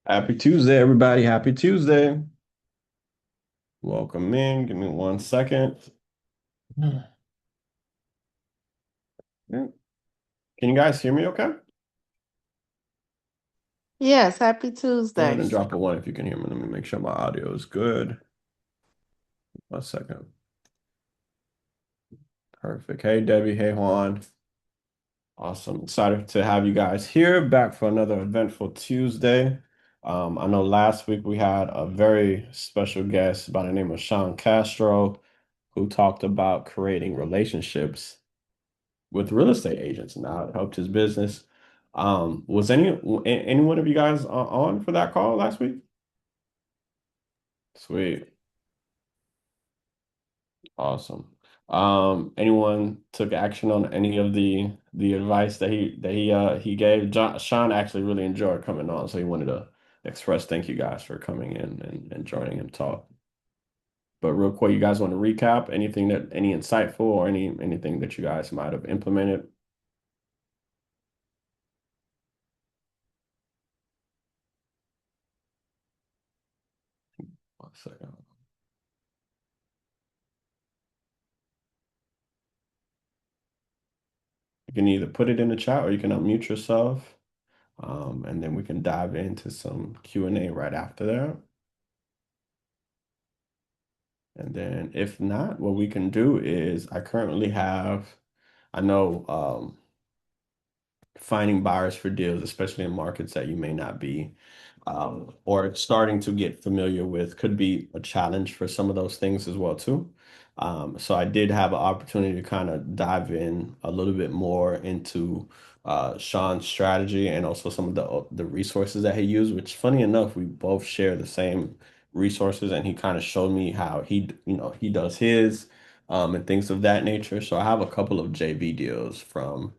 Happy Tuesday, everybody. Happy Tuesday. Welcome in. Give me 1 second. Yeah. Can you guys hear me okay? Yes, happy Go ahead Tuesday. and drop a one if you can hear me. Let me make sure my audio is good. 1 second. Perfect. Hey, Debbie. Hey, Juan. Awesome. Excited to have you guys here back for another eventful Tuesday. I know last week we had a very special guest by the name of Sean Castro who talked about creating relationships with real estate agents and how it helped his business. Was any one of you guys on for that call last week? Sweet, awesome. Anyone took action on any of the advice that he gave? Sean actually really enjoyed coming on, so he wanted to express thank you guys for coming in and joining him talk. But real quick, you guys want to recap any insightful or anything that you guys might have implemented? 1 second. You can either put it in the chat or you can unmute yourself. And then we can dive into some Q&A right after that. And then if not, what we can do is I know finding buyers for deals, especially in markets that you may not be or starting to get familiar with, could be a challenge for some of those things as well too. So I did have an opportunity to kind of dive in a little bit more into Sean's strategy and also some of the resources that he used, which funny enough, we both share the same resources, and he kind of showed me how he does his and things of that nature. So I have a couple of JV deals from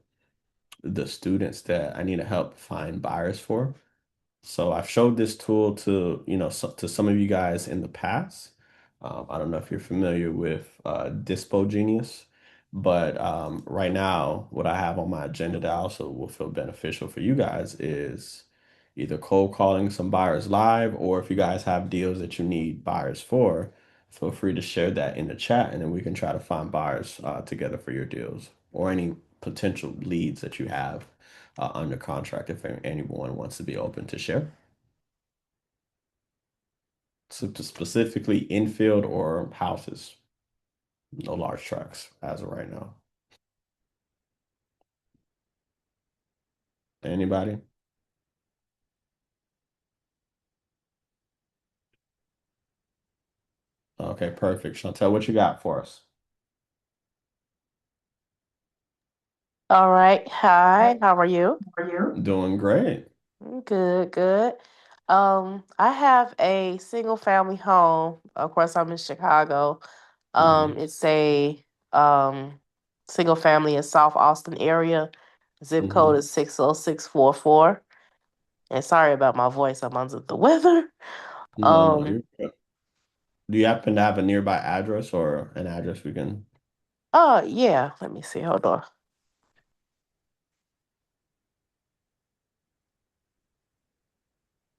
the students that I need to help find buyers for. So I've showed this tool to some of you guys in the past. I don't know if you're familiar with Dispo Genius, but right now, what I have on my agenda that also will feel beneficial for you guys is either cold calling some buyers live, or if you guys have deals that you need buyers for, feel free to share that in the chat, and then we can try to find buyers together for your deals or any potential leads that you have under contract if anyone wants to be open to share. So specifically infield or houses, no large tracks as of right now. Anybody? Okay, perfect. Chantel, what you got for us? All right. Hi, how are you? Are you? Doing great. Good, good. I have a single family home. Of course, I'm in Chicago. Hmm. It's a um single family in South Austin area. Zip code Hmm. is 60644. And sorry about my voice, I'm under the weather. No, Um, you're good. Do you happen to have a nearby address or an address we can yeah, let me see. Hold on.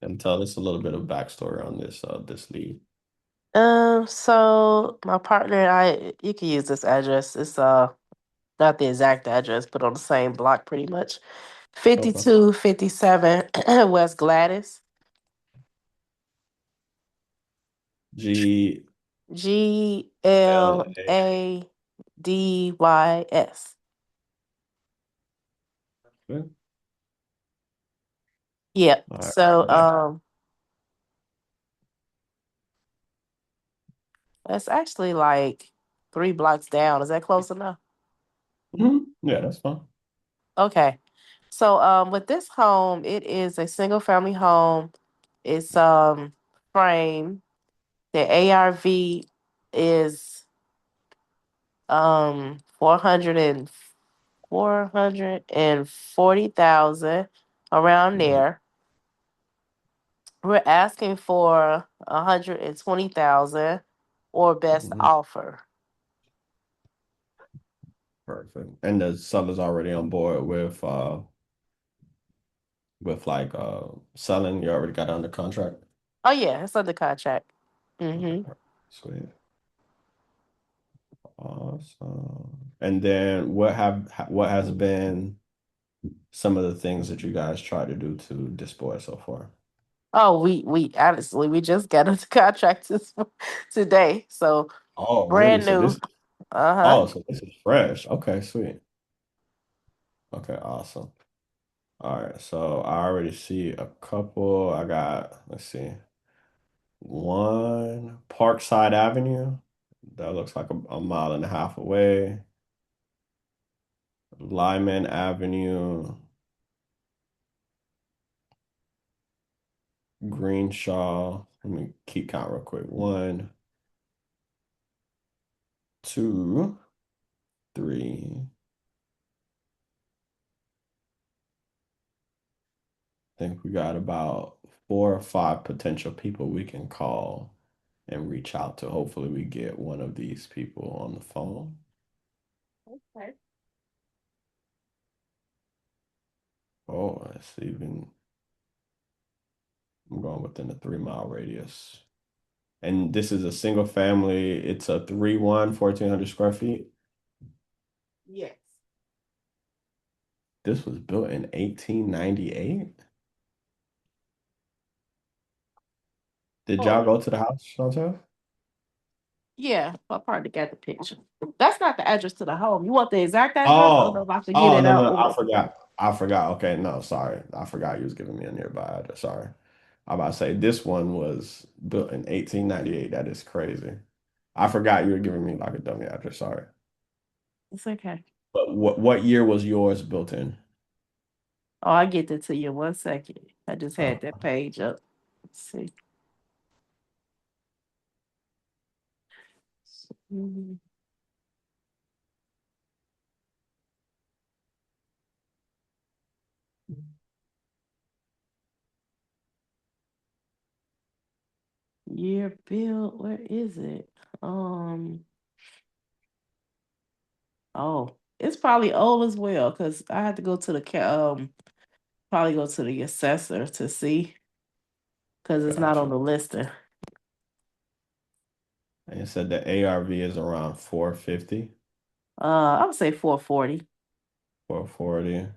and tell us a little bit of backstory on this lead? So my partner and I, you can use this address. It's not the exact address, but on the same block pretty much. Okay. 5257 West Gladys. G L Gladys. A. Yep. All right. So Got that's actually like 3 blocks down. Is that close enough? Yeah, that's fine. Okay. So with this home, it is a single family home. It's frame. The ARV is 440,000 around Mhm. there. We're asking for 120,000 or best Mhm. offer. Perfect. And the seller's already on board with with like selling? You already got it under contract? Oh yeah, it's under contract. Okay, Mm-hmm. sweet. Awesome. And then what has been some of the things that you guys try to do to deploy so far? Oh, we honestly we just got under contract today, so Oh, really? brand So new. this Uh-huh. oh, so this is fresh. Okay, sweet. Okay, awesome. All right, so I already see a couple. I got, let's see, one Parkside Avenue. That looks like a mile and a half away. Lyman Avenue, Greenshaw. Let me keep count real quick. One, two, three. I think we got about 4 or 5 potential people we can call and reach out to. Hopefully, we get one of these people on the phone. Okay. Oh, it's even, I'm going within a 3 mile radius. And this is a single family. It's a 3-1, 1,400 square feet. Yes. This was built in 1898. Did y'all Oh, go to the house, Chantel? yeah. I probably got the picture. That's not the address to the home. You want the exact address? I don't know Oh, if I can get oh it no, out no, I or forgot. I forgot. Okay, no, sorry. I forgot you was giving me a nearby address. Sorry. I'm about to say this one was built in 1898. That is crazy. I forgot you were giving me like a dummy address. Sorry. it's okay. But what year was yours built in? Oh, I get that to you in 1 second. I just Uh, had that page up. Let's see. Mhm. Year built. Where is it? Um. Oh, it's probably old as well because I had to go to the probably go to the assessor to see because it's not on gotcha. the listing. And it said the ARV is around 450, I would say 440. 440.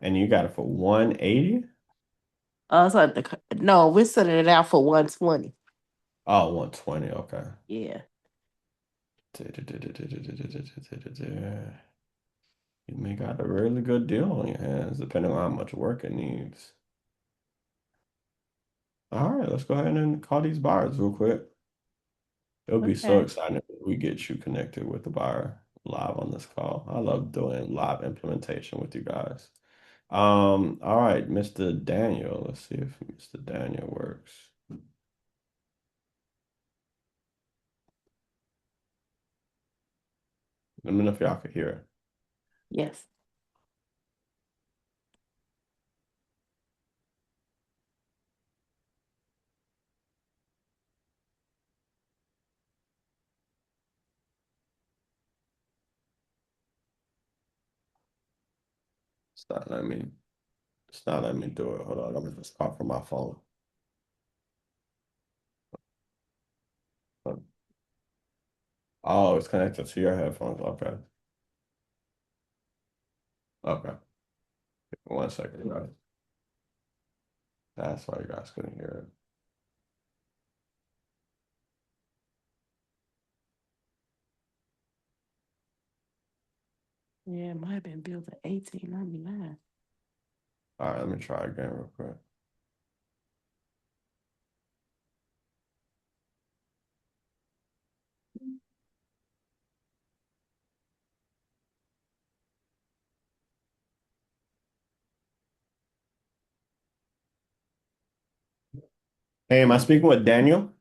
And you got it for 180? So no, we're setting it out for 120. Oh, 120. Okay. Yeah. You may got a really good deal on your hands, depending on how much work it needs. All right, let's go ahead and call these buyers real quick. It'll be so Okay. exciting if we get you connected with the buyer live on this call. I love doing live implementation with you guys. All right, Mr. Daniel. Let's see if Mr. Daniel works. Let me know if y'all can hear it. Yes. It's not letting me, it's not letting me do it. Hold on, let me just call from my phone. Oh, it's connected to your headphones. Okay. Okay. 1 second, guys. That's why you guys couldn't hear it. Yeah, it might have been built in 1899. All right, let me try again real quick. Hey, am I speaking with Daniel?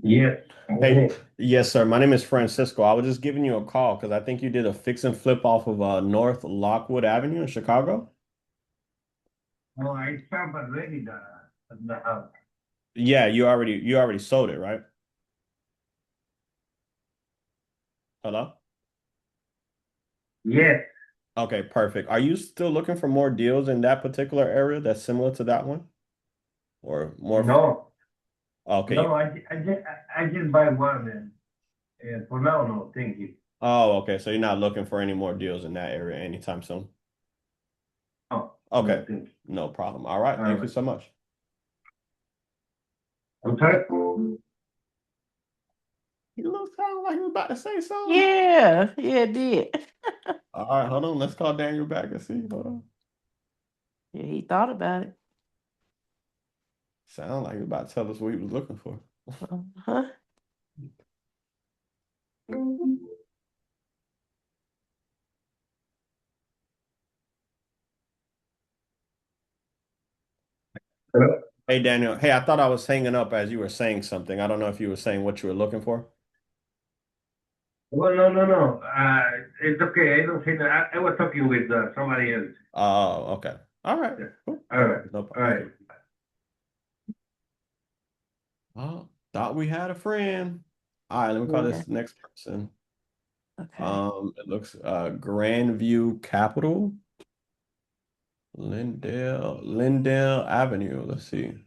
Yes. Hey, Okay. yes, sir. My name is Francisco. I was just giving you a call because I think you did a fix and flip off of North Lockwood Avenue in Chicago. No, I have already the house. Yeah, you already sold it, right? Hello? Yes. Okay, perfect. Are you still looking for more deals in that particular area that's similar to that one? Or more? No, Okay. no, I just buy one and for now, no, thank you. Oh, okay. So you're not looking for any more deals in that area anytime soon? Oh, Okay. no, thank you. No problem. All right. All Thank you right. so much. I'm sorry. You look sound like you was about to say something. Yeah, yeah, it did. All right, hold on. Let's call Daniel back and see. Hold on. Yeah, he thought about it. Sound like he was about to tell us what he was looking for. Uh-huh. Hello? Hey, Daniel. Hey, I thought I was hanging up as you were saying something. I don't know if you were saying what you were looking for. Well, no, no, no. It's okay. I don't say that. I was talking with somebody else. Oh, okay. All right. Yeah. Cool. All right. No All problem. Thank right. you. Oh, thought we had a friend. All right, let me call Yeah. this next person. Okay. It looks Grandview Capital, Lindale Avenue. Let's see.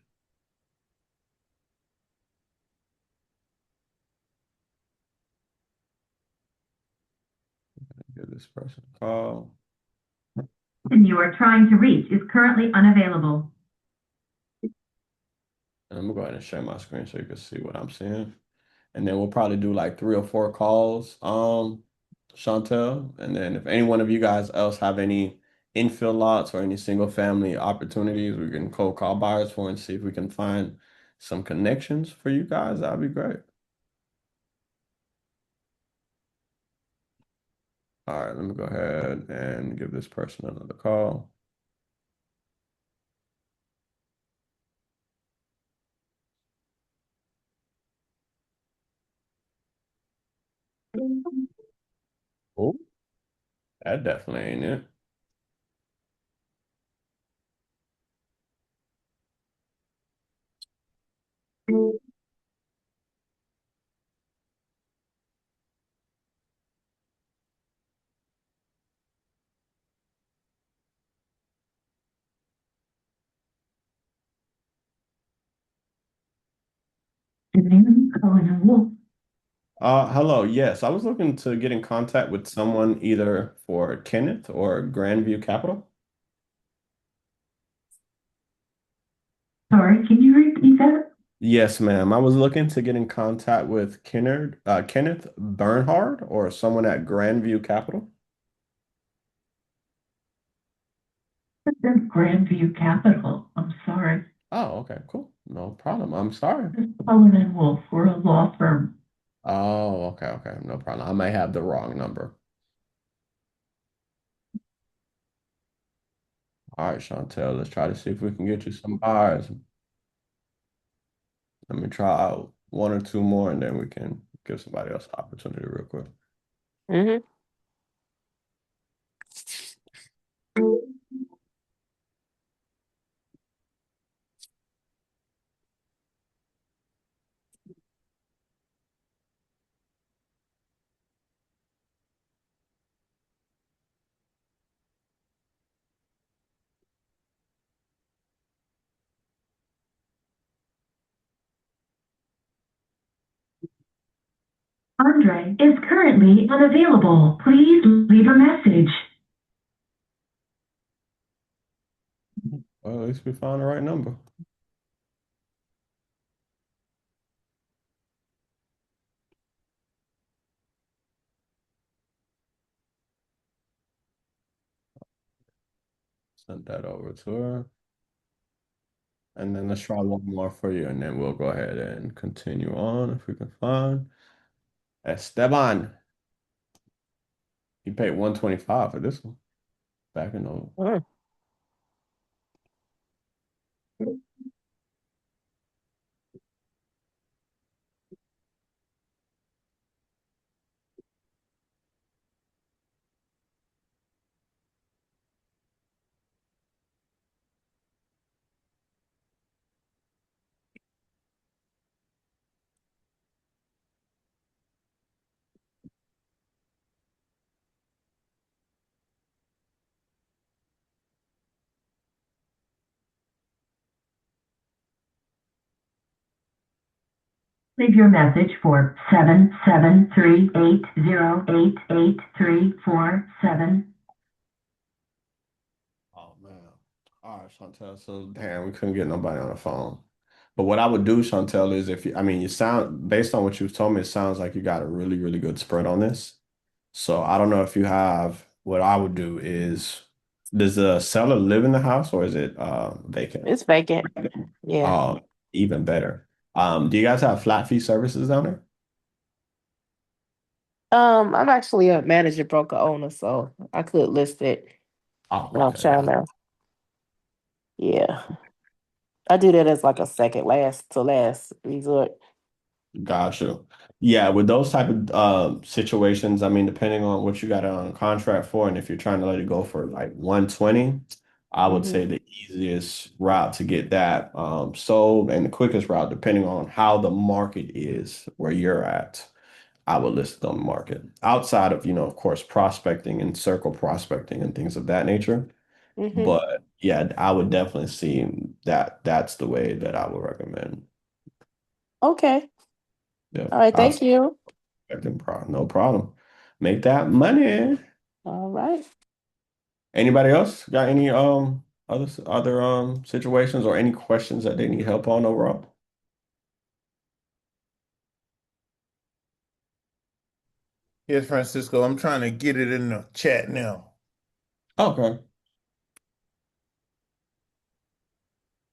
Give this person a call. person you are trying to reach is currently unavailable. And I'm gonna go ahead and share my screen so you can see what I'm seeing. And then we'll probably do like 3 or 4 calls, Chantel. And then if any one of you guys else have any infill lots or any single family opportunities, we can cold call buyers for and see if we can find some connections for you guys. That'd be great. All right, let me go ahead and give this person another call. Oh, that definitely ain't it. The name Colin Wolf. Hello. Yes, I was looking to get in contact with someone either for Kenneth or Grandview Capital. Sorry, can you repeat that? Yes, ma'am. I was looking to get in contact with Kenneth Bernhard or someone at Grandview Capital. That's Grandview Capital. I'm sorry. Oh, okay, cool. No problem. I'm sorry. This is Colin and Wolf. We're a law firm. Oh, okay, okay. No problem. I may have the wrong number. All right, Chantel, let's try to see if we can get you some buyers. Let me try out 1 or 2 more and then we can give somebody else opportunity real quick. Mm-hmm. Andre is currently unavailable. Please leave a message. Well, at least we found the right number. Sent that over to her. And then let's try one more for you, and then we'll go ahead and continue on if we can find Esteban. He paid 125 for this one back in the. Mm. Leave your message for 773-808-8347. Oh man. All right, Chantel. So damn, we couldn't get nobody on the phone. But what I would do, Chantel, is if you, I mean, you sound based on what you've told me, it sounds like you got a really, really good spread on this. So I don't know if you have, what I would do is, does the seller live in the house or is it vacant? It's vacant. Yeah. Oh, even better. Do you guys have flat fee services down there? I'm actually a manager broker owner, so I could list it. Oh, I'm okay, trying to, yeah. I do that as like a second last to last resort. gotcha. Yeah, with those type of situations, I mean, depending on what you got it on contract for, and if you're trying to let it go for like 120, I would Hmm. say the easiest route to get that sold and the quickest route, depending on how the market is where you're at, I would list it on the market. Outside of, of course, prospecting and circle prospecting and things of that nature. Hmm. But yeah, I would definitely see that that's the way that I would recommend. Okay. Yeah. All right. Thank Outside you. prospecting, no problem. Make that money. All right. Anybody else got any other situations or any questions that they need help on overall? Yes, Francisco, I'm trying to get it in the chat now. Okay.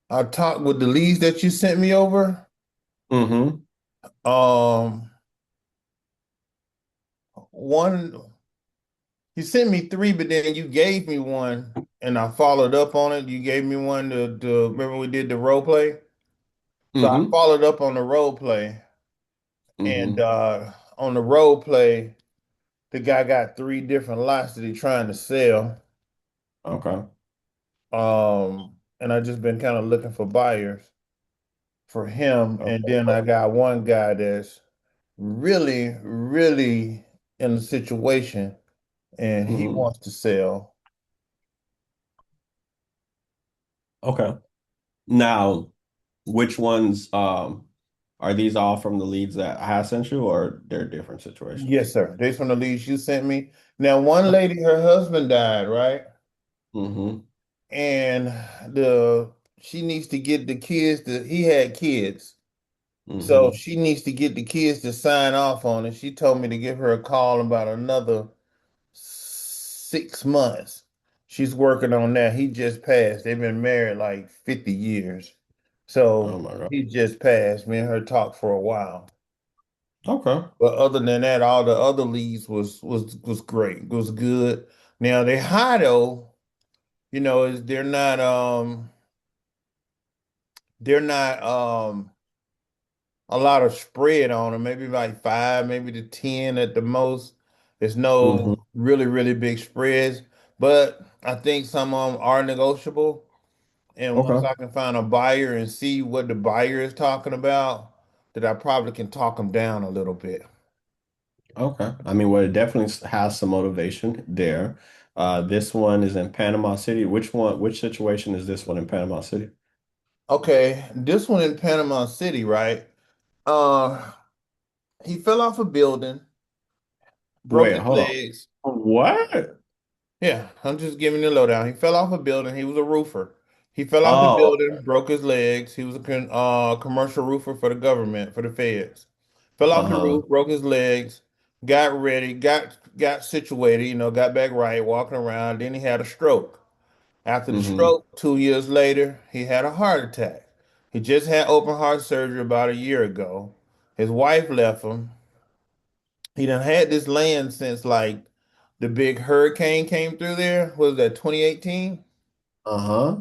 I talked with the leads that you sent me over. Mm-hmm. Um, one, you sent me three, but then you gave me one and I followed up on it. You gave me one to remember we did the role play? So I Mm-hmm. followed up on the role play and Mm-hmm. on the role play, the guy got three different lots that he's trying to sell. Okay. And I just been kind of looking for buyers for him. And Okay. then I got one guy that's really, really in a situation and he Mm-hmm. wants to sell. Okay. Now, which ones are these all from the leads that I sent you or they're different situations? Yes, sir. These from the leads you sent me. Now, one lady, her husband died, right? Mm-hmm. And the she needs to get the kids to he had kids. So Mm-hmm. she needs to get the kids to sign off on it. She told me to give her a call in about another 6 months. She's working on that. He just passed. They've been married like 50 years. Oh So my God. he just passed. Me and her talked for a while. Okay. But other than that, all the other leads was great. Was good. Now they high though, is they're not a lot of spread on them, maybe like five, maybe to 10 at the most. There's Mm-hmm. no really, really big spreads, but I think some of them are negotiable. And once Okay. I can find a buyer and see what the buyer is talking about, that I probably can talk them down a little bit. Okay. I mean, well, it definitely has some motivation there. This one is in Panama City. Which situation is this one in Panama City? Okay, this one in Panama City, right? Uh, he fell off a building, broke Wait, his hold on. legs. What? Yeah, I'm just giving you the lowdown. He fell off a building. He was a roofer. He fell off the Oh, building, broke his legs. He was a commercial roofer for the government, for the feds. Fell off the uh-huh. roof, broke his legs, got ready, got situated, got back right, walking around. Then he had a stroke. After the Mm-hmm. stroke, 2 years later, he had a heart attack. He just had open heart surgery about a year ago. His wife left him. He done had this land since like the big hurricane came through there. Was that 2018? Uh-huh.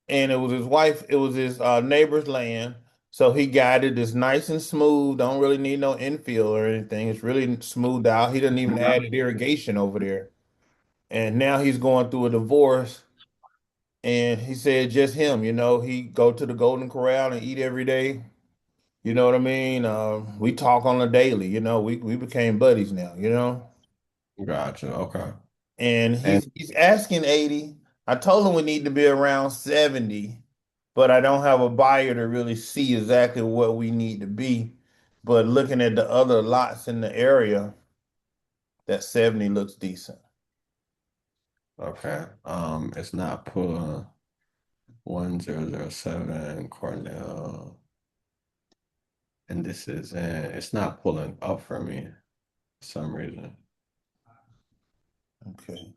And it was his wife, it was his neighbor's land. So he got it. It's nice and smooth. Don't really need no infill or anything. It's really smoothed out. He doesn't even add irrigation over there. And now he's going through a divorce. And he said just him, he go to the Golden Corral and eat every day. You know what I mean? We talk on a daily, we became buddies now. Gotcha. Okay. And And he's asking 80. I told him we need to be around 70, but I don't have a buyer to really see exactly what we need to be. But looking at the other lots in the area, that 70 looks decent. Okay. It's not pulling 1007 Cornell. And this is it's not pulling up for me for some reason. Okay.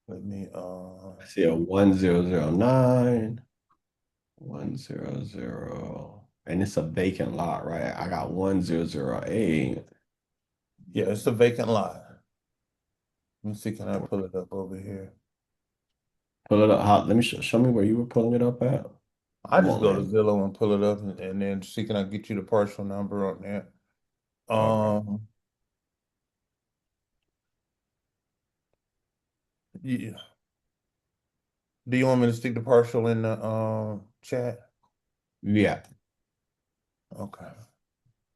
Let me I see a 1009, 100, and it's a vacant lot, right? I got 1008. yeah, it's a vacant lot. Let me see, can I pull it up over here? Pull it up. Let me show me where you were pulling it up at. I I'm just on go to land. Zillow and pull it up and then see can I get you the partial number on that. Okay. Um yeah. Do you want me to stick the partial in the chat? Yeah. Okay.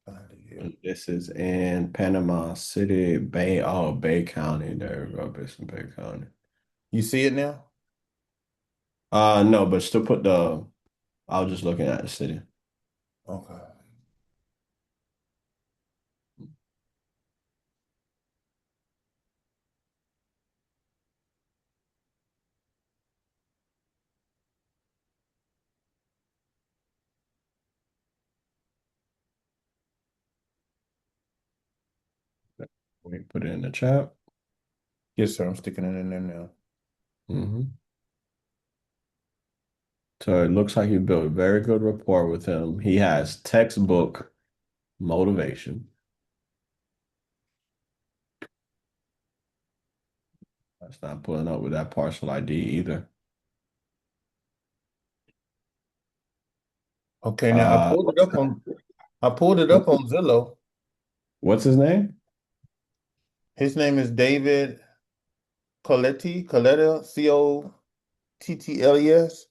Find it here. And this is in Panama City, Bay. Oh, Bay County. There we go. It's in Bay County. You see it now? No, but still put the. I was just looking at the city. Okay. We put it in the chat. Yes, sir. I'm sticking it in there now. Hmm. So it looks like you built a very good rapport with him. He has textbook motivation. That's not pulling up with that partial ID either. Okay, now Uh, I pulled it what, up on Zillow. what's his name? His name is David Coletta, Cottles. Cottles.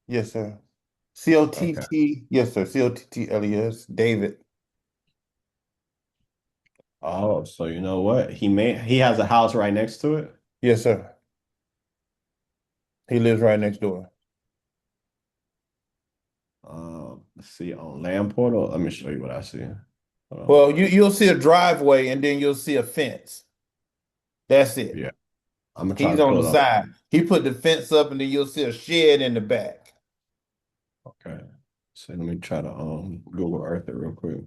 Yes, sir. Okay. Yes, sir. Cottles. David. Oh, so you know what? He has a house right next to it. Yes, sir. He lives right next door. Let's see on Land Portal. Let me show you what I see. Hold on. Well, you'll see a driveway and then you'll see a fence. That's it. Yeah, I'm gonna try He's to on the pull it up. side. He put the fence up and then you'll see a shed in the back. Okay. So let me try to Google Earth it real quick.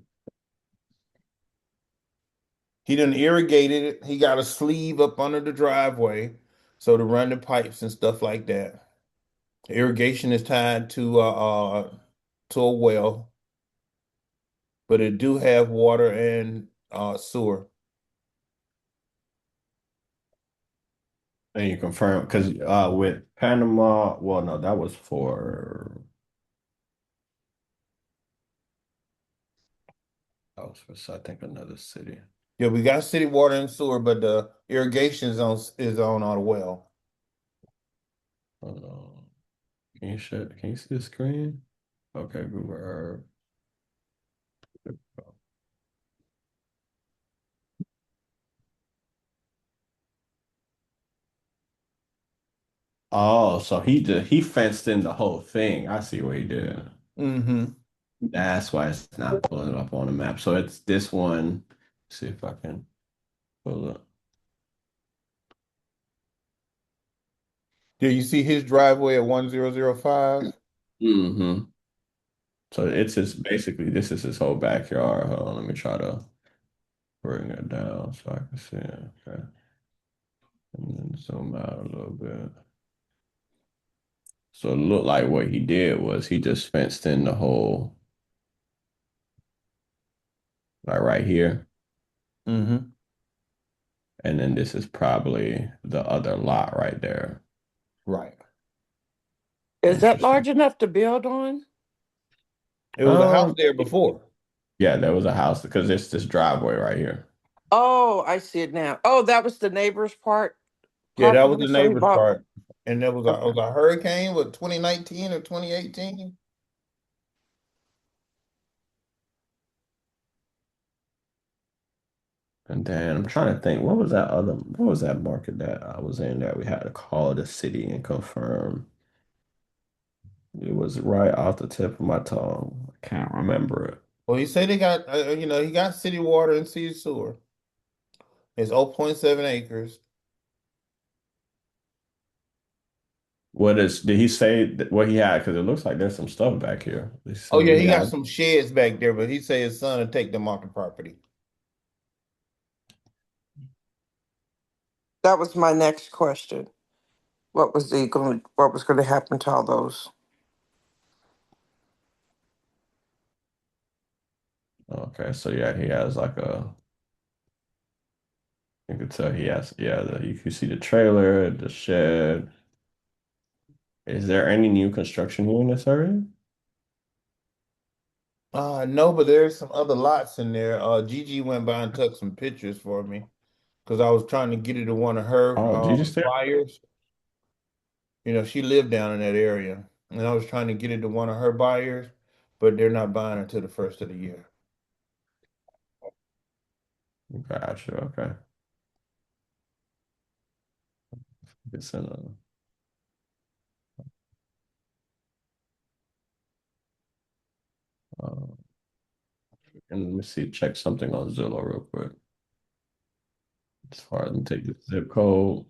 He done irrigated it. He got a sleeve up under the driveway so to run the pipes and stuff like that. Irrigation is tied to a well, but it do have water and sewer. And you confirm because with Panama, well, no, that was for I think another city. Yeah, we got city water and sewer, but the irrigation is on our well. Hold on. Can you see the screen? Okay, Google Earth. Oh, so he fenced in the whole thing. I see what he did. Mm-hmm. That's why it's not pulling up on the map. So it's this one. See if I can pull it. Yeah, you see his driveway at 1005? Mm-hmm. So it's his basically this is his whole backyard. Hold on, let me try to bring it down so I can see it. Okay. And then zoom out a little bit. So it looked like what he did was he just fenced in the whole like right here. Mm-hmm. And then this is probably the other lot right there. Right. Is that Interesting. large enough to build on? It was a house Um, there before. yeah, there was a house because it's this driveway right here. Oh, I see it now. Oh, that was the neighbor's Yeah, that was property. the So he neighbor's bought. part. And there was Okay. a hurricane, what, 2019 or 2018? And then I'm trying to think, what was that market that I was in that we had to call the city and confirm? It was right off the tip of my tongue. I can't remember it. Well, he said they got, he got city water and city sewer. It's zero point 0.7 acres. Did he say what he had? Because it looks like there's some stuff back here. Did he say Oh what yeah, he he got had? some sheds back there, but he said his son would take them off the property. That was my next question. What was going to happen to all those? Okay, so yeah, he has like a. You can tell he has. Yeah, you can see the trailer, the shed. Is there any new construction here in this area? No, but there's some other lots in there. Gigi went by and took some pictures for me because I was trying to get it to one of her Oh, did you just say? buyers. She lived down in that area, and I was trying to get it to one of her buyers, but they're not buying until the first of the year. Gotcha. Okay. It's in a. Uh, and let me see. Check something on Zillow real quick. As far as, let me take the zip code,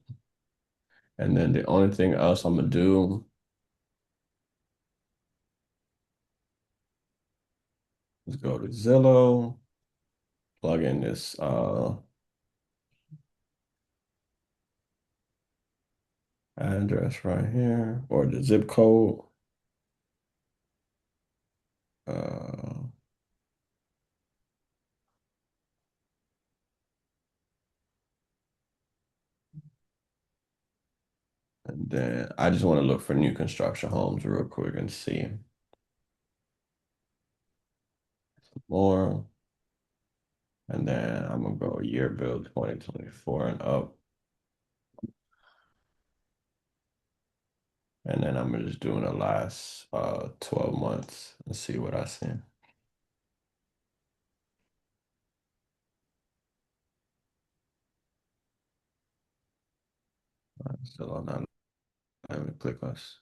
and then the only thing else I'm gonna do is go to Zillow, plug in this address right here, or the zip code. Uh, and then I just want to look for new construction homes real quick and see more. And then I'm gonna go year build 2024 and up. And then I'm just doing the last 12 months and see what I see. Still on that. Let me click us.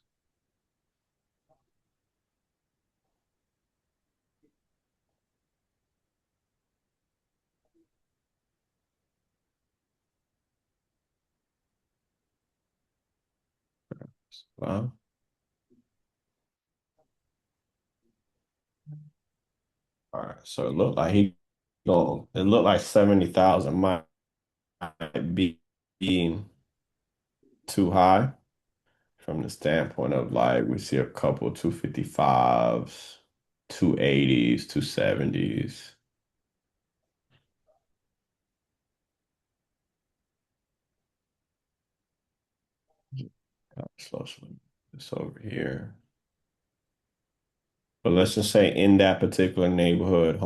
Wow. All right. So it looked like it looked like 70,000 might be too high from the standpoint of like we see a couple 255s, 280s, 270s. Slow, slow. This over here. But let's just say in that particular neighborhood,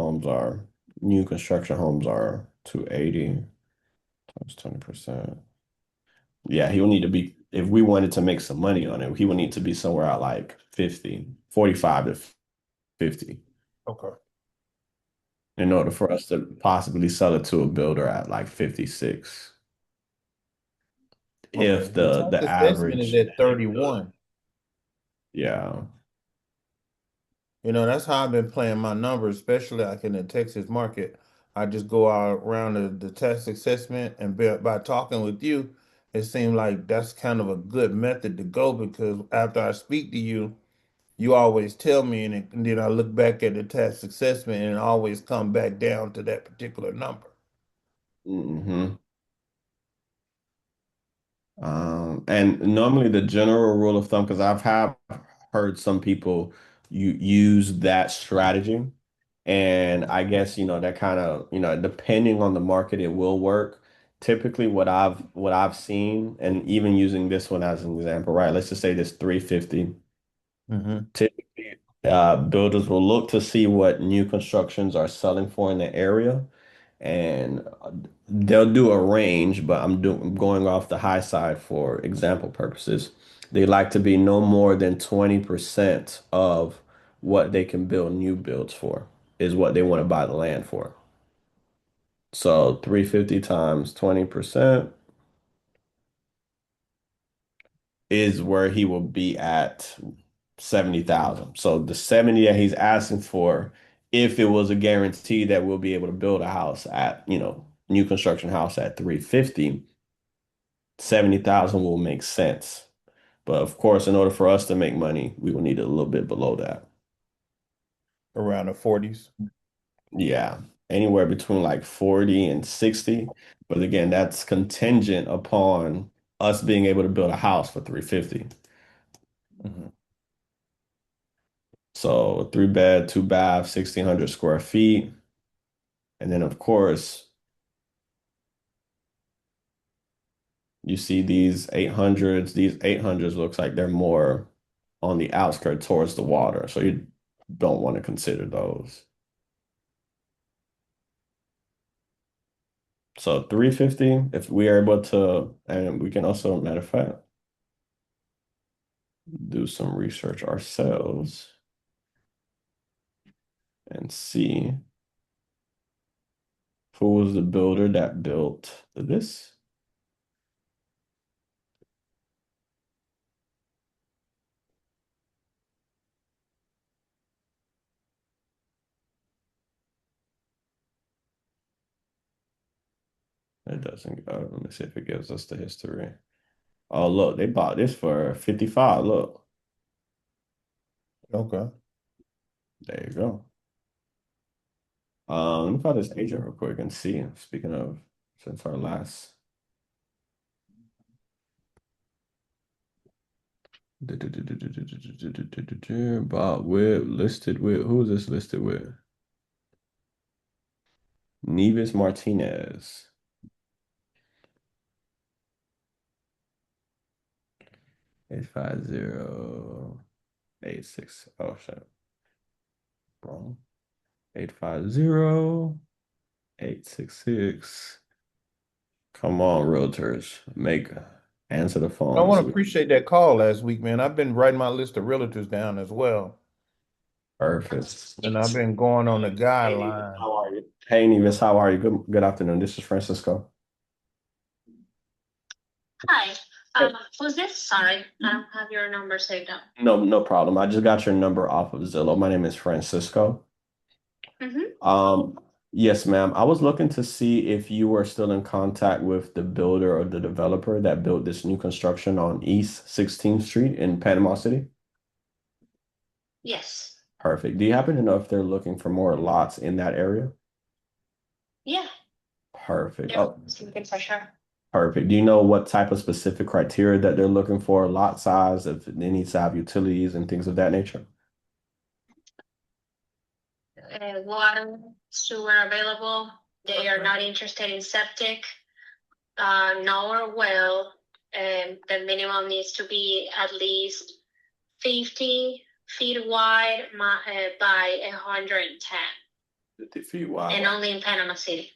new construction homes are 280 times 20%. Yeah, he will need to be, if we wanted to make some money on it, he would need to be somewhere at like 50, 45 to 50 Okay. in order for us to possibly sell it to a builder at like 56. Okay. If The the tax assessment is average, at 31. yeah. That's how I've been playing my numbers, especially like in the Texas market. I just go out around the tax assessment, and by talking with you, it seemed like that's kind of a good method to go because after I speak to you, you always tell me, and then I look back at the tax assessment and it always come back down to that particular number. Hmm. And normally the general rule of thumb, because I've have heard some people use that strategy, and I guess that kind of depending on the market, it will work. Typically, what I've seen, and even using this one as an example, right? Let's just say this 350. Hmm. Typically, builders will look to see what new constructions are selling for in the area, and they'll do a range, but I'm going off the high side for example purposes. They like to be no more than 20% of what they can build new builds for, is what they want to buy the land for. So 350 times 20% is where he will be at. 70,000. So the 70 that he's asking for, if it was a guarantee that we'll be able to build a house at, new construction house at 350, 70,000 will make sense. But of course, in order for us to make money, we will need a little bit below that. Around the 40s. Yeah, anywhere between like 40 and 60. But again, that's contingent upon us being able to build a house for 350. Mm-hmm. So 3 bed, 2 bath, 1,600 square feet. And then of course, you see these 800s looks like they're more on the outskirts towards the water. So you don't want to consider those. So 350, if we are able to, and we can also, matter of fact, do some research ourselves and see who was the builder that built this. It doesn't, let me see if it gives us the history. Oh, look, they bought this for 55. Look, Okay. there you go. Let me call this agent real quick and see. Speaking of, since our last. Bob Webb listed with, who is this listed with? Nevis Martinez. 85086. Oh shit. Wrong. 850-866. Come on, realtors. Answer the I phone want so to we appreciate that call last week, man. I've been writing my list of realtors down as well. perfect. And I've been going on the Hey Nevis, guideline. how are you? Hey Nevis, how are you? Good afternoon. This is Francisco. Hi. Hey. Who's this? Sorry, I don't have your number saved up. No problem. I just got your number off of Zillow. My name is Francisco. Mm-hmm. Um, yes, ma'am. I was looking to see if you were still in contact with the builder or the developer that built this new construction on East 16th Street in Panama City. Yes. Perfect. Do you happen to know if they're looking for more lots in that area? Yeah, Perfect. they're Oh, looking for sure. perfect. Do you know what type of specific criteria that they're looking for? Lot size, if they need to have utilities and things of that nature? Water, sewer available. They are not interested in septic, nor well. And the minimum needs to be at least 50 feet wide by 110, 50 feet wide. and only in Panama City.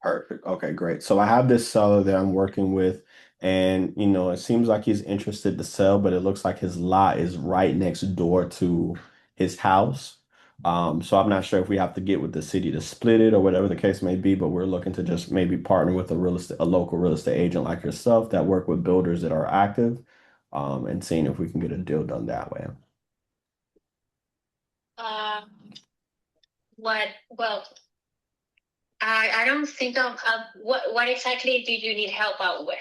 Perfect. Okay, great. So I have this seller that I'm working with, and it seems like he's interested to sell, but it looks like his lot is right next door to his house. So I'm not sure if we have to get with the city to split it or whatever the case may be, but we're looking to just maybe partner with a local real estate agent like yourself that work with builders that are active, and seeing if we can get a deal done that way. Uh, what? Well, I don't think of what exactly do you need help out with?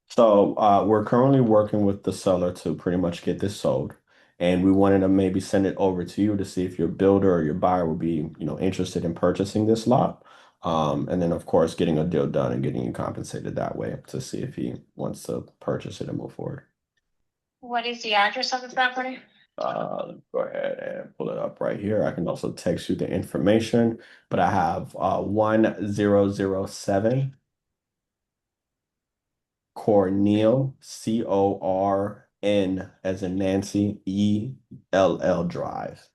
So we're currently working with the seller to pretty much get this sold. And we wanted to maybe send it over to you to see if your builder or your buyer would be, interested in purchasing this lot. And then of course getting a deal done and getting you compensated that way to see if he wants to purchase it and move forward. What is the address of the property? Let me go ahead and pull it up right here. I can also text you the information, but I have 1007 Cornell, Corn as in Nancy, ELL Drive.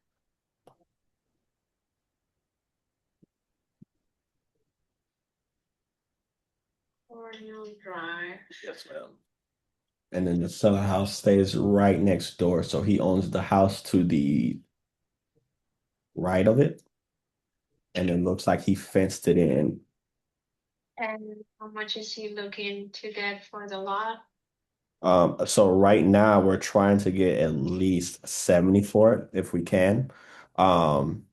Cornell Drive. Yes, ma'am. And then the seller house stays right next door. So he owns the house to the right of it. And it looks like he fenced it in. And how much is he looking to get for the lot? So right now we're trying to get at least 70 for it if we can. Um,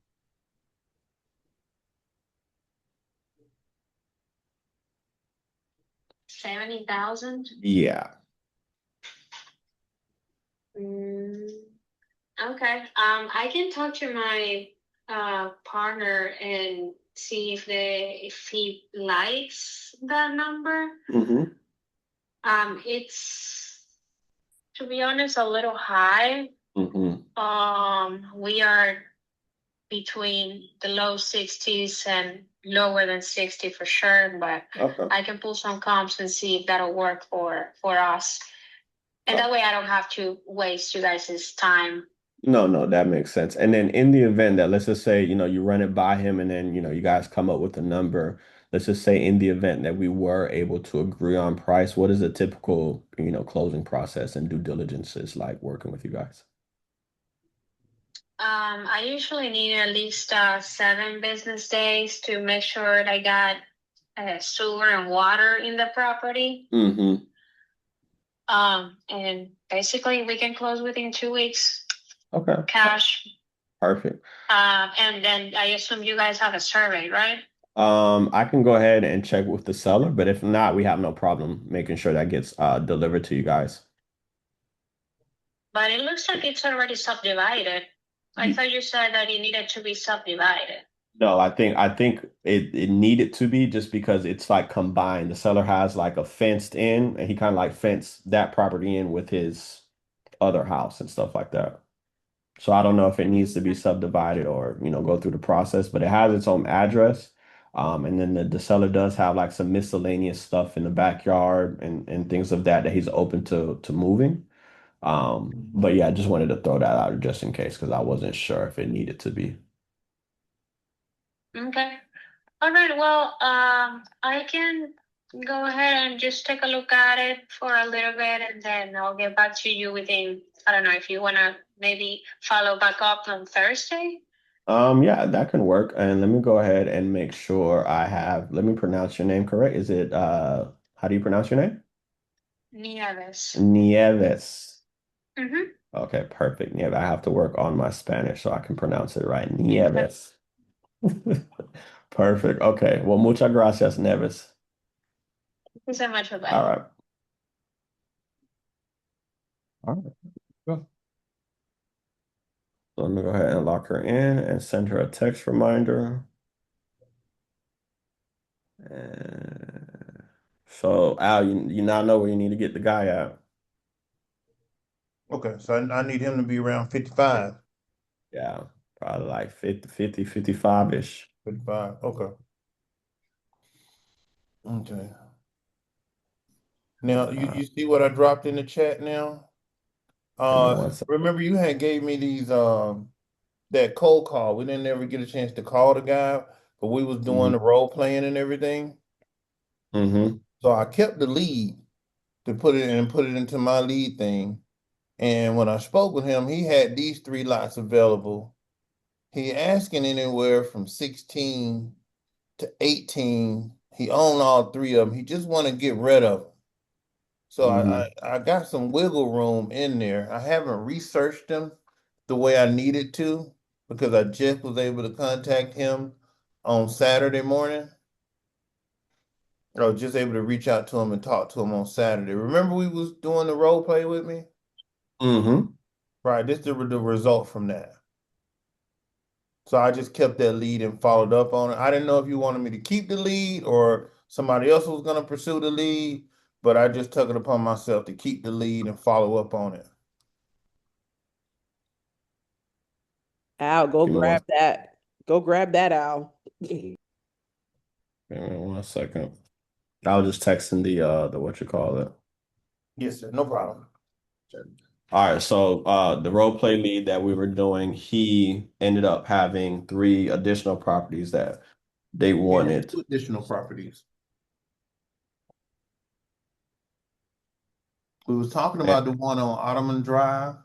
70,000? yeah. Mm, okay. I can talk to my partner and see if he likes that number. Hmm. It's, to be honest, a little high. Hmm. We are between the low 60s and lower than 60 for sure, but Okay. I can pull some comps and see if that'll work for us. And that way I don't have to waste you guys' time. No, no, that makes sense. And then in the event that let's just say, you run it by him and then, you guys come up with a number. Let's just say in the event that we were able to agree on price, what is a typical, closing process and due diligence is like working with you guys? I usually need at least 7 business days to make sure that I got sewer and water in the property. Hmm. And basically we can close within 2 weeks, Okay. cash. Perfect. And then I assume you guys have a survey, right? I can go ahead and check with the seller, but if not, we have no problem making sure that gets delivered to you guys. But it looks like it's already subdivided. I thought you said that it needed to be subdivided. No, I think it needed to be just because it's like combined. The seller has like a fenced in and he kind of like fenced that property in with his other house and stuff like that. So I don't know if it needs to be subdivided or, go through the process, but it has its own address. And then the seller does have like some miscellaneous stuff in the backyard and things of that he's open to moving. But yeah, I just wanted to throw that out just in case because I wasn't sure if it needed to be. Okay. All right. Well, I can go ahead and just take a look at it for a little bit, and then I'll get back to you within, I don't know, if you want to maybe follow back up on Thursday. Yeah, that can work. And let me go ahead and make sure let me pronounce your name correct. Is it how do you pronounce your name? Nieves. Nieves. Mm-hmm. Okay, perfect. Nieves. I have to work on my Spanish so I can pronounce it right. Okay. Nieves. Perfect. Okay. Well, muchas gracias, Nieves. Thank you so much. All Bye-bye. right. All right. Good. So let me go ahead and lock her in and send her a text reminder. And so Al, you now know where you need to get the guy at. Okay, so I need him to be around 55. Yeah, probably like 50, 55-ish. 55. Okay. Okay. Now you see what I dropped in the chat now? Give me one second. Remember you had gave me these that cold call. We didn't ever get a chance to call the guy, but we was doing the Hmm. role playing and everything. Hmm. So I kept the lead to put it into my lead thing. And when I spoke with him, he had these 3 lots available. He asking anywhere from 16 to 18. He owned all 3 of them. He just want to get rid of them. So Hmm. I got some wiggle room in there. I haven't researched them the way I needed to because I just was able to contact him on Saturday morning. I was just able to reach out to him and talk to him on Saturday. Remember we was doing the role play with me? Hmm. Right, this is the result from that. So I just kept that lead and followed up on it. I didn't know if you wanted me to keep the lead or somebody else was going to pursue the lead, but I just took it upon myself to keep the lead and follow up on it. Al, go Give me one. grab that. Go grab that, Al. Give me one second. I was just texting the what you call it. Yes, sir. No problem. All right, so the role play lead that we were doing, he ended up having 3 additional properties that they He has wanted. 2 additional properties. We was talking about the one on Ottoman Drive,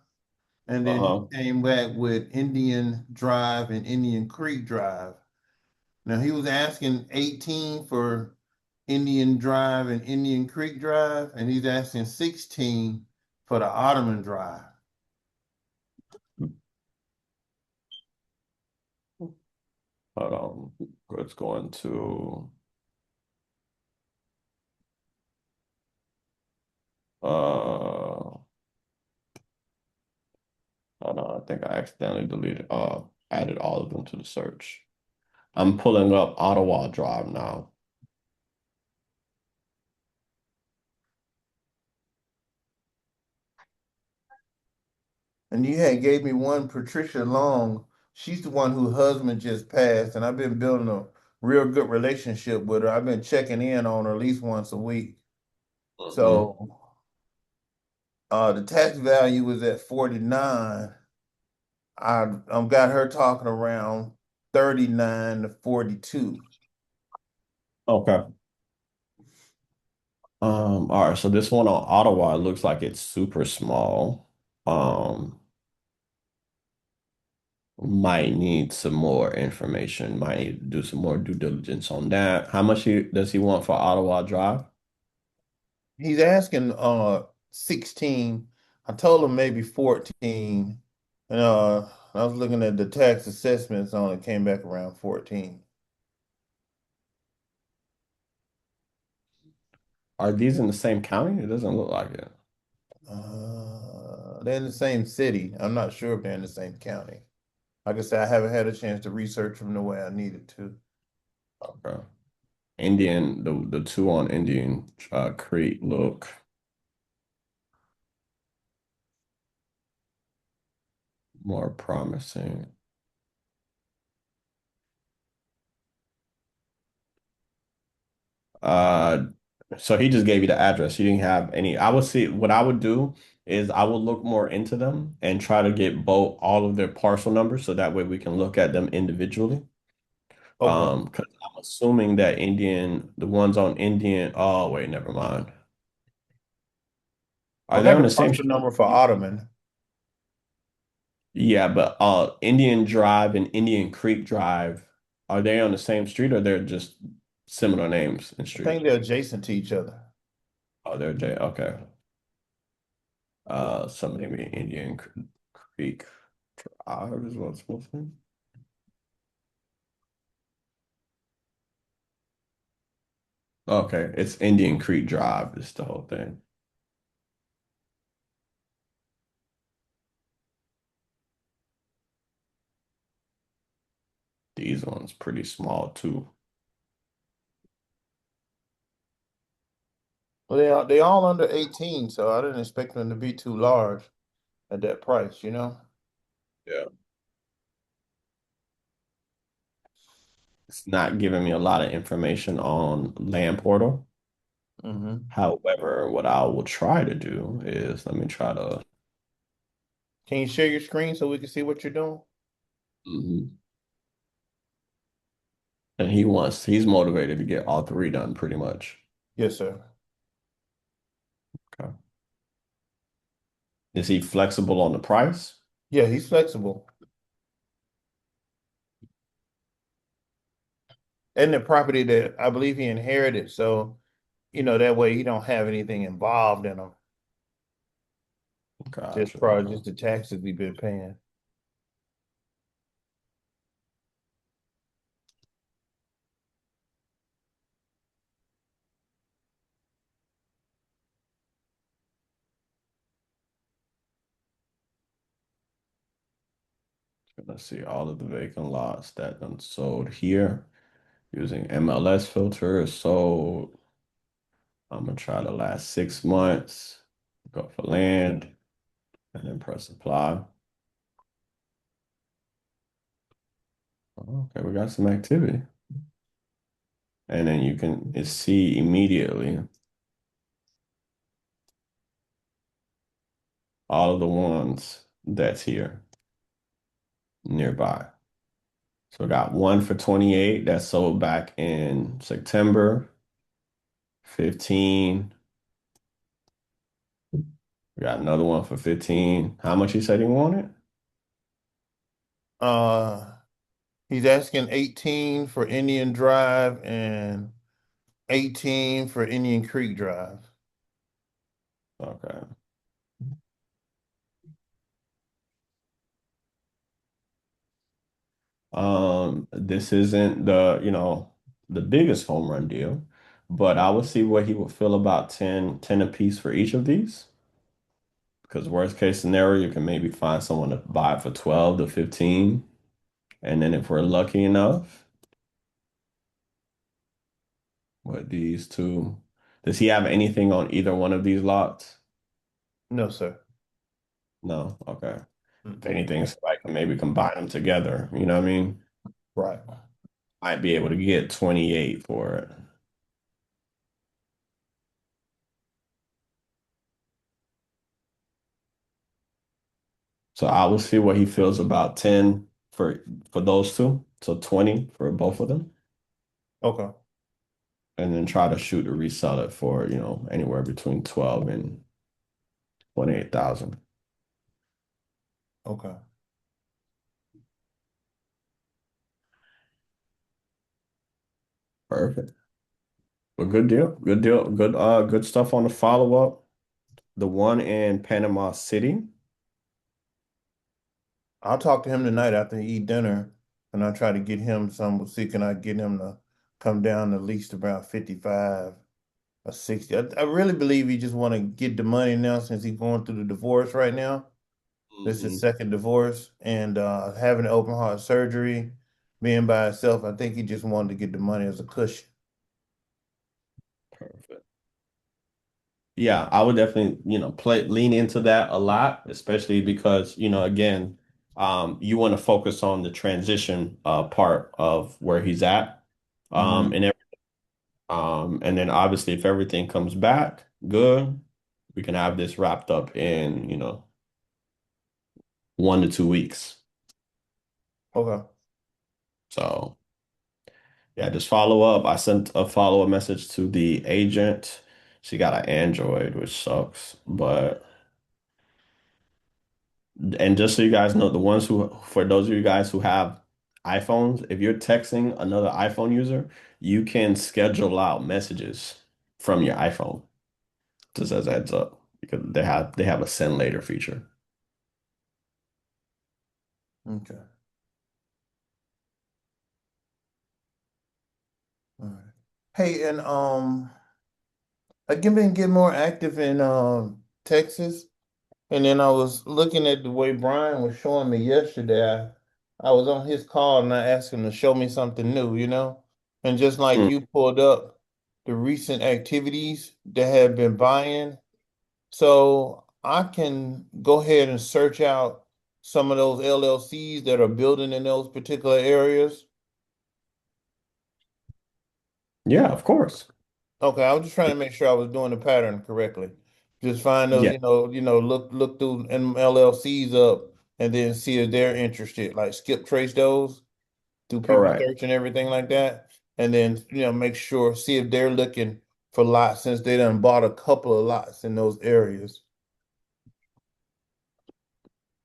and then he Uh-huh. came back with Indian Drive and Indian Creek Drive. Now he was asking 18 for Indian Drive and Indian Creek Drive, and he's asking 16 for the Ottoman Drive. Hold on. Let's go into hold on, I think I accidentally added all of them to the search. I'm pulling up Ottawa Drive now. And you had gave me one Patricia Long. She's the one whose husband just passed, and I've been building a real good relationship with her. I've been checking in on her at least once a week. Mhm. So the tax value was at 49. I've got her talking around 39 to 42. Okay. All right, so this one on Ottawa looks like it's super small. Might need some more information, might need to do some more due diligence on that. How much does he want for Ottawa Drive? He's asking 16. I told him maybe 14. And I was looking at the tax assessments on it, came back around 14. Are these in the same county? It doesn't look like it. They're in the same city. I'm not sure if they're in the same county. Like I said, I haven't had a chance to research them the way I needed to. Okay. Indian, the two on Indian Creek look more promising. Uh, so he just gave you the address. You didn't have any. I would see what I would do is I would look more into them and try to get both all of their parcel numbers so that way we can look at them individually. Okay. Because I'm assuming that the ones on Indian, oh wait, never mind. I Are they got on the the same parcel street? number for Ottoman. Yeah, but Indian Drive and Indian Creek Drive, are they on the same street or they're just similar names and I think streets? they're adjacent to each other. Oh, they're J. Okay. So maybe Creek Drive is what's missing. Okay, it's Indian Creek Drive. Is the whole thing. These ones pretty small too. Well, they all under 18, so I didn't expect them to be too large at that price, you know? Yeah. It's not giving me a lot of information on Land Portal. Hmm. However, what I will try to do is let me try to. Can you share your screen so we can see what you're doing? Mhm. And he's motivated to get all three done pretty much. Yes, sir. Okay. Is he flexible on the price? Yeah, he's flexible. And the property that I believe he inherited, so that way he don't have anything involved in them. Just Gotcha. probably Okay. just the taxes we've been paying. Let's see all of the vacant lots that done sold here using MLS filter. So I'm gonna try the last 6 months. Go for land and then press apply. Okay, we got some activity. And then you can see immediately all of the ones that's here nearby. So we got one for 28 that sold back in September, 15. We got another one for 15. How much he said he wanted? Uh, he's asking 18 for Indian Drive and 18 for Indian Creek Drive. Okay. This isn't the biggest home run deal, but I would see what he would feel about 10 apiece for each of these. Because worst case scenario, you can maybe find someone to buy it for 12 to 15. And then if we're lucky enough, what these two, does he have anything on either one of these lots? No, sir. No. Okay. If Mm-mm. anything, so I can maybe combine them together. You know what I mean? Right. Might be able to get 28 for it. So I will see what he feels about 10 for those two. So 20 for both of them. Okay. And then try to shoot to resell it for, anywhere between 12 and 28,000. Okay. Perfect. Well, good deal. Good deal. Good stuff on the follow-up. The one in Panama City. I'll talk to him tonight after he eat dinner, and I'll try to get him some. See, can I get him to come down at least about 55 or 60? I really believe he just want to get the money now since he's going through the divorce right now. This is his Hmm. second divorce, and having open heart surgery, being by himself, I think he just wanted to get the money as a cushion. Perfect. Yeah, I would definitely, lean into that a lot, especially because, again, you want to focus on the transition part of where he's at. Hmm. And and then obviously if everything comes back good, we can have this wrapped up in, 1 to 2 weeks. Okay. So yeah, just follow up. I sent a follow-up message to the agent. She got an Android, which sucks. But and just so you guys know, for those of you guys who have iPhones, if you're texting another iPhone user, you can schedule out messages from your iPhone. Just as a heads up, because they have a send later feature. Okay. All right. Hey, and I've been getting more active in Texas. And then I was looking at the way Brian was showing me yesterday. I was on his call and I asked him to show me something new, you know? And just like Mm. you pulled up the recent activities that have been buying, so I can go ahead and search out some of those LLCs that are building in those particular areas. Yeah, of course. Okay, I was just trying to make sure I was doing the pattern correctly. Just find those, Yeah, look through LLCs up and then see if they're interested. Like skip trace those through people correct. search and everything like that. And then, make sure, see if they're looking for lots since they done bought a couple of lots in those areas.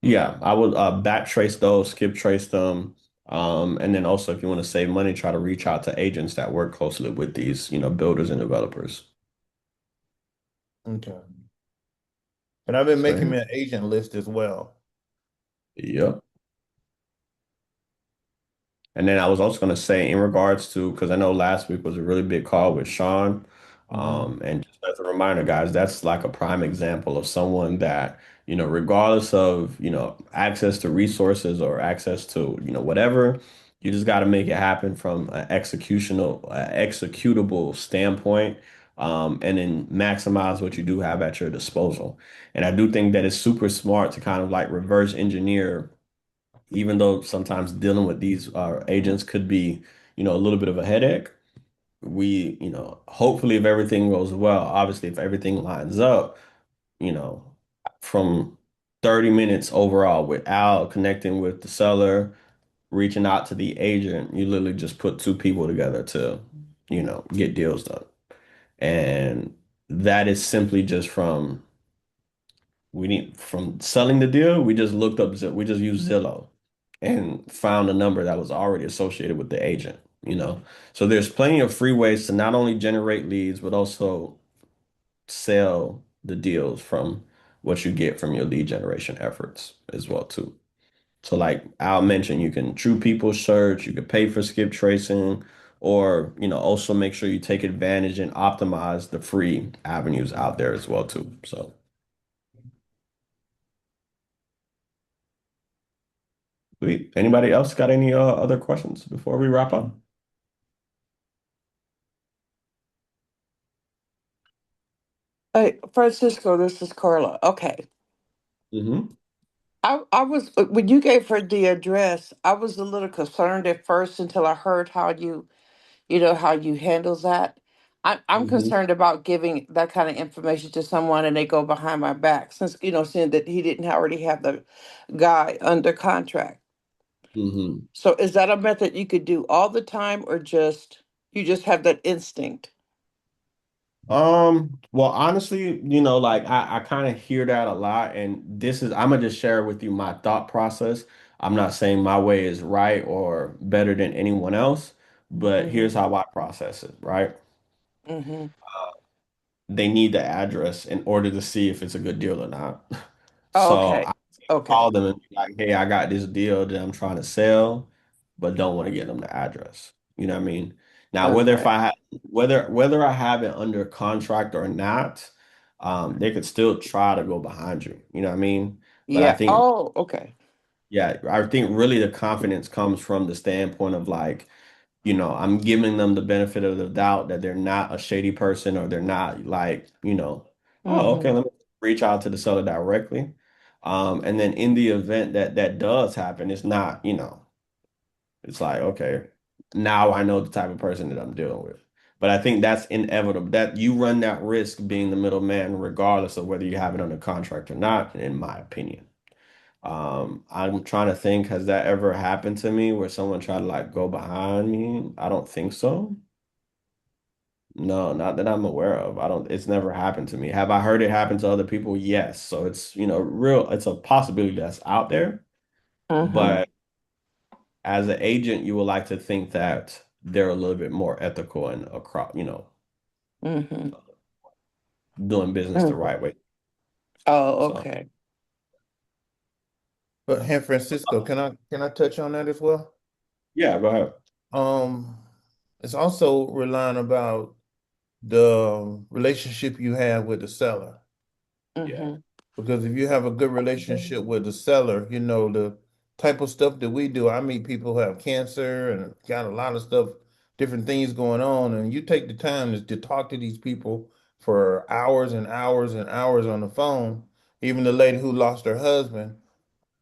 Yeah, I would back trace those, skip trace them. And then also if you want to save money, try to reach out to agents that work closely with these, builders and developers. Okay. And I've been making Same. me an agent list as well. Yep. And then I was also going to say in regards to, because I know last week was a really big call with Sean. Hmm. And just as a reminder, guys, that's like a prime example of someone that, regardless of, access to resources or access to, whatever, you just got to make it happen from an executable standpoint. And then maximize what you do have at your disposal. And I do think that it's super smart to kind of like reverse engineer even though sometimes dealing with these agents could be, a little bit of a headache, hopefully if everything goes well, obviously if everything lines up, you know, from 30 minutes overall without connecting with the seller, reaching out to the agent, you literally just put two people together to, get deals done. And that is simply just from selling the deal, we just used Zillow and found a number that was already associated with the agent. you know. So there's plenty of free ways to not only generate leads, but also sell the deals from what you get from your lead generation efforts as well too. So like Al mentioned, you can true people search, you can pay for skip tracing, or also make sure you take advantage and optimize the free avenues out there as well too. So sweet. Anybody else got any other questions before we wrap up? Hey, Francisco, this is Carla. Okay. Hmm. I was when you gave her the address, I was a little concerned at first until I heard how how you handle that. I'm Hmm. concerned about giving that kind of information to someone and they go behind my back since seeing that he didn't already have the guy under contract. Hmm. So is that a method you could do all the time or just you just have that instinct? Well, honestly, like I kind of hear that a lot, and I'm gonna just share with you my thought process. I'm not saying my way is right or better than anyone else, but here's Mm-hmm. how I process it, right? Mm-hmm. They need the address in order to see if it's a good deal or not. Oh, So okay. I Okay. call them and be like, hey, I got this deal that I'm trying to sell, but don't want to get them the address. You know what I mean? Now, whether if Okay. I have whether I have it under contract or not, they could still try to go behind you. You know what I mean? But I Yeah. think, Oh, okay. yeah, I think really the confidence comes from the standpoint of like, I'm giving them the benefit of the doubt that they're not a shady person or they're not like, oh, okay, Mm-hmm. let me reach out to the seller directly. And then in the event that that does happen, it's not, it's like, okay, now I know the type of person that I'm dealing with. But I think that's inevitable that you run that risk being the middleman, regardless of whether you have it under contract or not, in my opinion. I'm trying to think, has that ever happened to me where someone tried to like go behind me? I don't think so. No, not that I'm aware of. It's never happened to me. Have I heard it happen to other people? Yes. So it's, it's a possibility that's out there. Mm-hmm. But as an agent, you would like to think that they're a little bit more ethical and across, Mm-hmm. doing business the Mm. right way. Oh, So okay. But San Francisco, can I touch on that as well? yeah, go ahead. Um, it's also relying about the relationship you have with the seller. Yeah. Mm-hmm. Because if you have a good relationship with the seller, the type of stuff that we do, I meet people who have cancer and got a lot of stuff, different things going on, and you take the time to talk to these people for hours and hours and hours on the phone. Even the lady who lost her husband,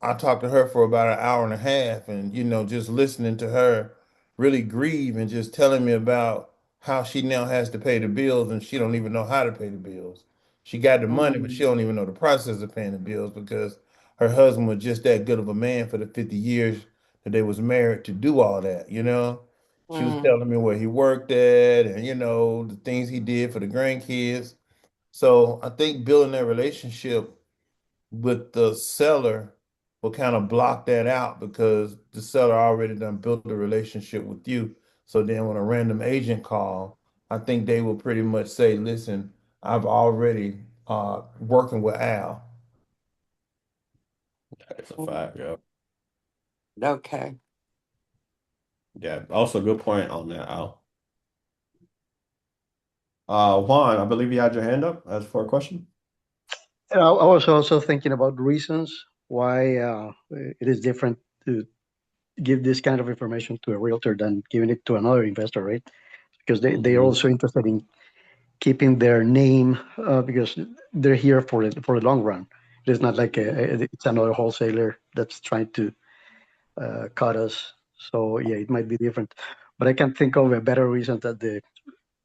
I talked to her for about an hour and a half, and just listening to her really grieve and just telling me about how she now has to pay the bills and she don't even know how to pay the bills. She got the money, but she Mm-hmm. don't even know the process of paying the bills because her husband was just that good of a man for the 50 years that they was married to do all that. She was Mm-hmm. telling me where he worked at and the things he did for the grandkids. So I think building that relationship with the seller will kind of block that out because the seller already done built a relationship with you. So then when a random agent call, I think they will pretty much say, listen, I've already working with Al. It's a fact. Yeah. Okay. Yeah. Also, good point on that, Al. Juan, I believe you had your hand up as for a question. I was also thinking about reasons why it is different to give this kind of information to a realtor than giving it to another investor, right? Because they are Hmm. also interested in keeping their name because they're here for the long run. It's not like it's another wholesaler that's trying to cut us. So yeah, it might be different. But I can think of a better reason that the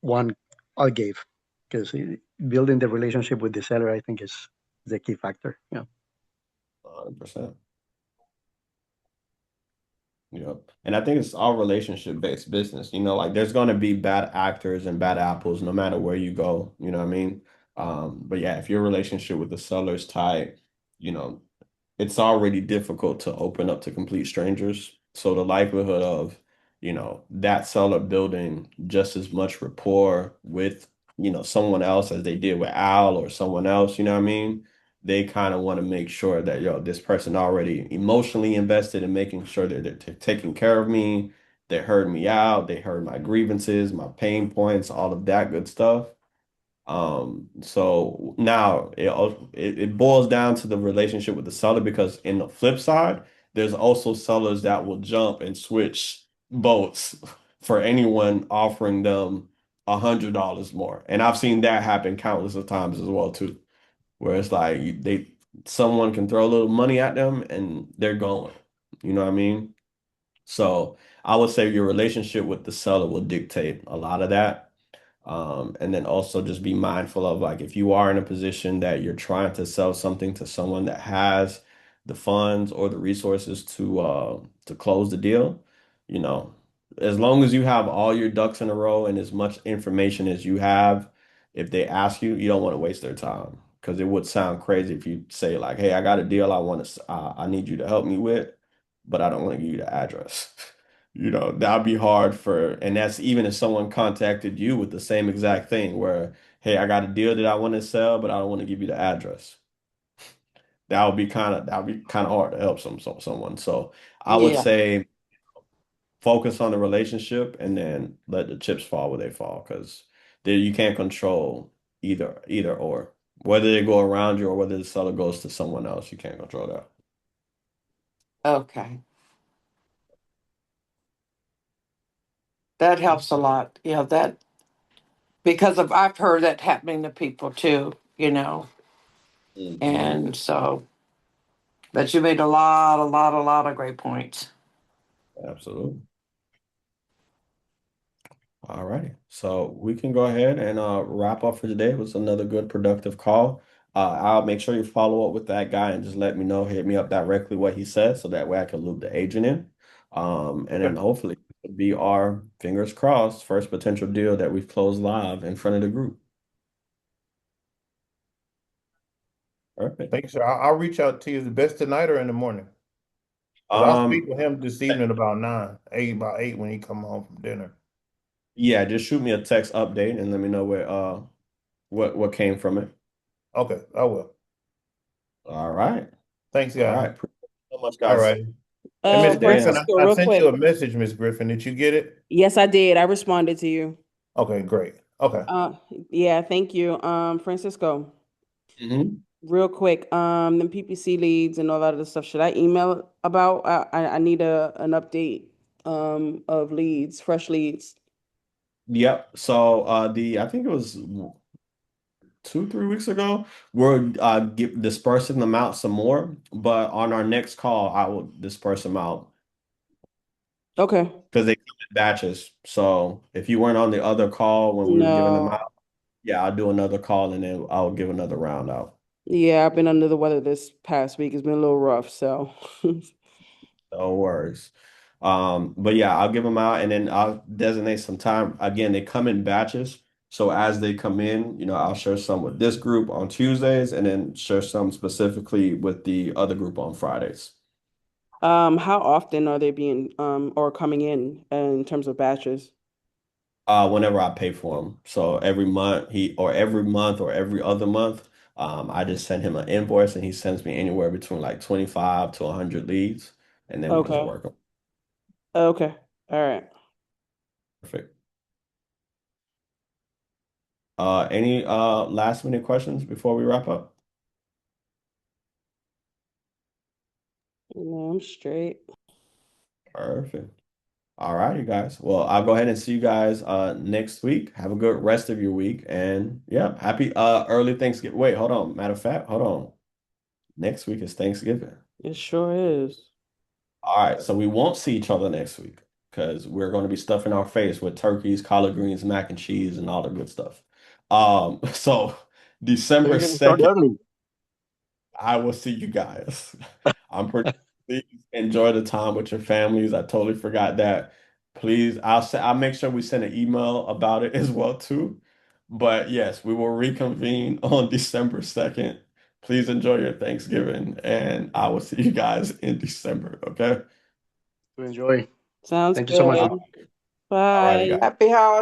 one I gave, because building the relationship with the seller, I think, is the key factor. Yeah. 100%. And I think it's all relationship based business. Like there's going to be bad actors and bad apples no matter where you go. You know what I mean? But yeah, if your relationship with the seller is tight, you know, it's already difficult to open up to complete strangers. So the likelihood of that seller building just as much rapport with, someone else as they did with Al or someone else, you know what I mean? They kind of want to make sure that, this person already emotionally invested in making sure that they're taking care of me. They heard me out. They heard my grievances, my pain points, all of that good stuff. So now it boils down to the relationship with the seller because in the flip side, there's also sellers that will jump and switch boats for anyone offering them $100 more. And I've seen that happen countless of times as well too, where it's like someone can throw a little money at them and they're going. You know what I mean? So I would say your relationship with the seller will dictate a lot of that. And then also just be mindful of like if you are in a position that you're trying to sell something to someone that has the funds or the resources to close the deal, you know, as long as you have all your ducks in a row and as much information as you have, if they ask you, you don't want to waste their time. Because it would sound crazy if you say like, "Hey, I got a deal I need you to help me with, but I don't want to give you the address." That'd be hard and that's even if someone contacted you with the same exact thing where, hey, I got a deal that I want to sell, but I don't want to give you the address. That would be kind of hard to help someone. So I would Yeah. say focus on the relationship and then let the chips fall where they fall because you can't control either or. Whether they go around you or whether the seller goes to someone else, you can't control that. Okay. That helps a lot. Yeah, that because I've heard that happening to people too, Hmm. And so, but you made a lot of great points. Absolutely. All righty. So we can go ahead and wrap up for today. It was another good, productive call. I'll make sure you follow up with that guy and just let me know, hit me up directly what he said, so that way I can loop the agent in. And then hopefully it'll be our fingers crossed first potential deal that we've closed live in front of the group. Perfect. Thanks, sir. I'll reach out to you. The best tonight or in the morning? Because I'll speak Um, with him this evening about 8 when he come home from dinner. yeah, just shoot me a text update and let me know what came from it. Okay, I will. All right. Thanks, All guys. right. Appreciate it so much, All guys. right. And Have a Miss good day. Griffin, Francisco, I real sent you a quick. message, Miss Griffin. Did you get it? Yes, I did. I responded to you. Okay, great. Okay. Uh, yeah, thank you. Francisco, Mhm. real quick. The PPC leads and all that other stuff. Should I email about? I need an update. Of leads, fresh leads. Yep. So I think it was 2, 3 weeks ago, we're dispersing them out some more, but on our next call, I will disperse them out Okay. because they come in batches. So if you weren't on the other call when we were giving them No. out, yeah, I'll do another call and then I'll give another round out. Yeah, I've been under the weather this past week. It's been a little rough, so. No worries. But yeah, I'll give them out and then I'll designate some time. Again, they come in batches. So as they come in, I'll share some with this group on Tuesdays and then share some specifically with the other group on Fridays. How often are they being or coming in terms of batches? Whenever I pay for them. So every month or every other month, I just send him an invoice and he sends me anywhere between like 25 to 100 leads and then we just Okay. work them. Okay. All right. Perfect. Any last minute questions before we wrap up? No, I'm straight. Perfect. All right, you guys. Well, I'll go ahead and see you guys next week. Have a good rest of your week. And yeah, happy early Thanksgiving. Wait, hold on. Matter of fact, hold on. Next week is Thanksgiving. It sure is. All right, so we won't see each other next week because we're going to be stuffing our face with turkeys, collard greens, mac and cheese, and all the good stuff. So So December you're going to start 2nd, early. I will see you guys. I'm pretty please enjoy the time with your families. I totally forgot that. Please, I'll make sure we send an email about it as well too. But yes, we will reconvene on December 2nd. Please enjoy your Thanksgiving, and I will see you guys in December. Okay. To enjoy. Sounds Thank you so much. good. All righty, Bye. guys. Happy holidays.